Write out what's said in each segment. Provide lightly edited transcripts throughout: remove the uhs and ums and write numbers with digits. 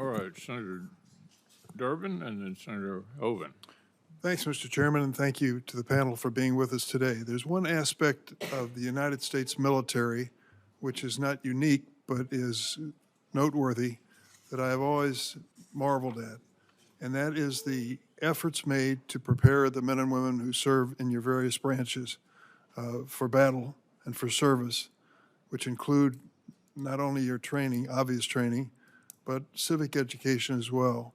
All right, Senator Durbin and then Senator Hoven. Thanks, Mr. Chairman, and thank you to the panel for being with us today. There's one aspect of the United States military which is not unique but is noteworthy that I have always marveled at, and that is the efforts made to prepare the men and women who serve in your various branches for battle and for service, which include not only your training, obvious training, but civic education as well.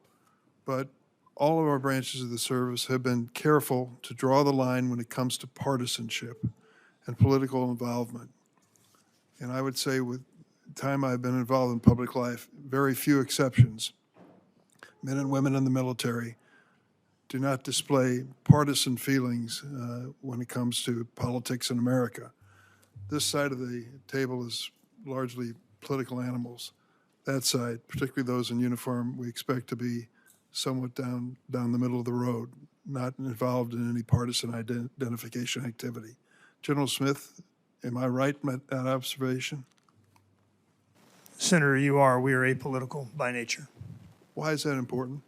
But all of our branches of the service have been careful to draw the line when it comes to partisanship and political involvement. And I would say with the time I've been involved in public life, very few exceptions. Men and women in the military do not display partisan feelings when it comes to politics in America. This side of the table is largely political animals. That side, particularly those in uniform, we expect to be somewhat down the middle of the road, not involved in any partisan identification activity. General Smith, am I right in that observation? Senator, you are. We are apolitical by nature. Why is that important?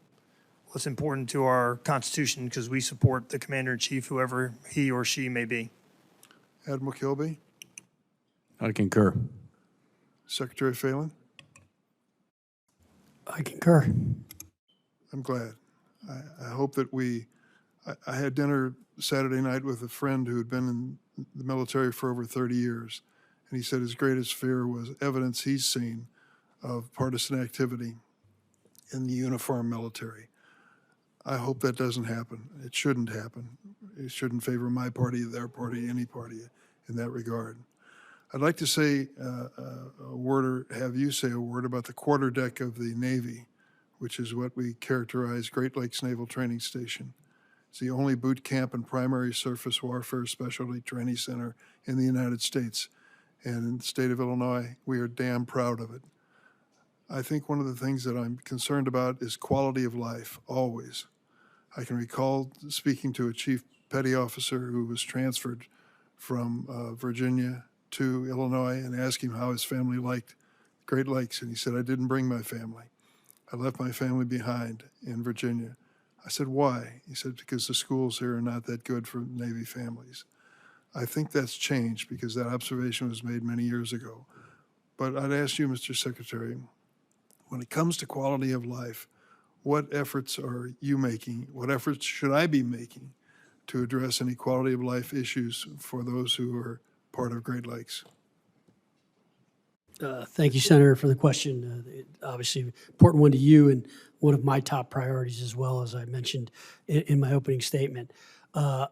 Well, it's important to our Constitution because we support the Commander-in-Chief, whoever he or she may be. Admiral Kilby? I concur. Secretary Phelan? I concur. I'm glad. I hope that I had dinner Saturday night with a friend who had been in the military for over 30 years, and he said his greatest fear was evidence he's seen of partisan activity in the uniformed military. I hope that doesn't happen. It shouldn't happen. It shouldn't favor my party, their party, any party in that regard. I'd like to say a word, or have you say a word about the quarterdeck of the Navy, which is what we characterize Great Lakes Naval Training Station. It's the only boot camp and primary surface warfare specialty training center in the United States. And in the state of Illinois, we are damn proud of it. I think one of the things that I'm concerned about is quality of life, always. I can recall speaking to a chief petty officer who was transferred from Virginia to Illinois and asking him how his family liked Great Lakes. And he said, I didn't bring my family. I left my family behind in Virginia. I said, why? He said, because the schools here are not that good for Navy families. I think that's changed because that observation was made many years ago. But I'd ask you, Mr. Secretary, when it comes to quality of life, what efforts are you making? What efforts should I be making to address any quality of life issues for those who are part of Great Lakes? Thank you, Senator, for the question. Obviously, important one to you and one of my top priorities as well, as I mentioned in my opening statement. I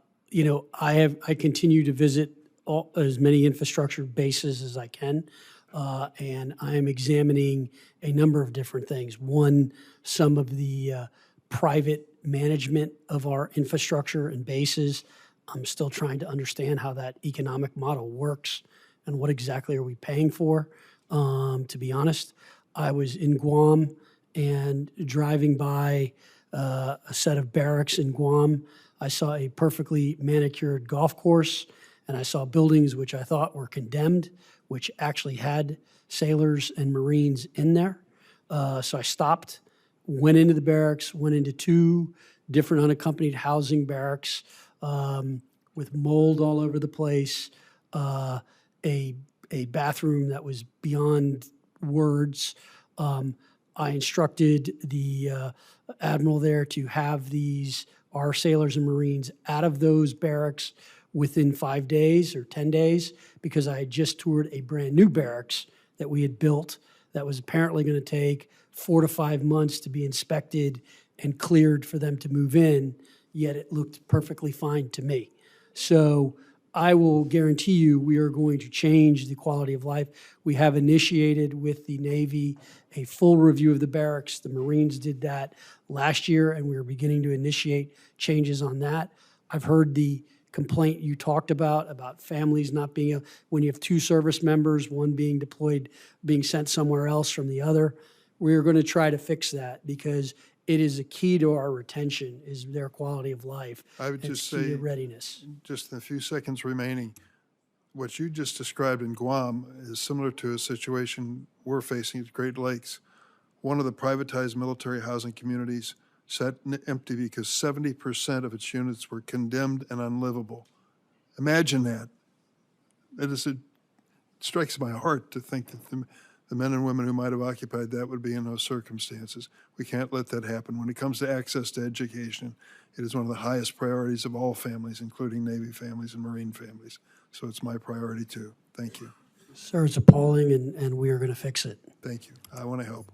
continue to visit as many infrastructure bases as I can, and I am examining a number of different things. One, some of the private management of our infrastructure and bases. I'm still trying to understand how that economic model works and what exactly are we paying for. To be honest, I was in Guam and driving by a set of barracks in Guam. I saw a perfectly manicured golf course, and I saw buildings which I thought were condemned, which actually had sailors and Marines in there. So I stopped, went into the barracks, went into 2 different unaccompanied housing barracks with mold all over the place, a bathroom that was beyond words. I instructed the admiral there to have our sailors and Marines out of those barracks within 5 days or 10 days because I had just toured a brand new barracks that we had built that was apparently going to take 4 to 5 months to be inspected and cleared for them to move in, yet it looked perfectly fine to me. So I will guarantee you we are going to change the quality of life. We have initiated with the Navy a full review of the barracks. The Marines did that last year, and we are beginning to initiate changes on that. I've heard the complaint you talked about families not being able, when you have 2 service members, one being deployed, being sent somewhere else from the other. We're going to try to fix that because it is a key to our retention, is their quality of life. I would just say, readiness. just in a few seconds remaining, what you just described in Guam is similar to a situation we're facing at Great Lakes, one of the privatized military housing communities sat empty because 70% of its units were condemned and unlivable. Imagine that. It strikes my heart to think that the men and women who might have occupied that would be in those circumstances. We can't let that happen. When it comes to access to education, it is one of the highest priorities of all families, including Navy families and Marine families. So it's my priority too. Thank you. Sir, it's appalling, and we are going to fix it. Thank you. I want to help.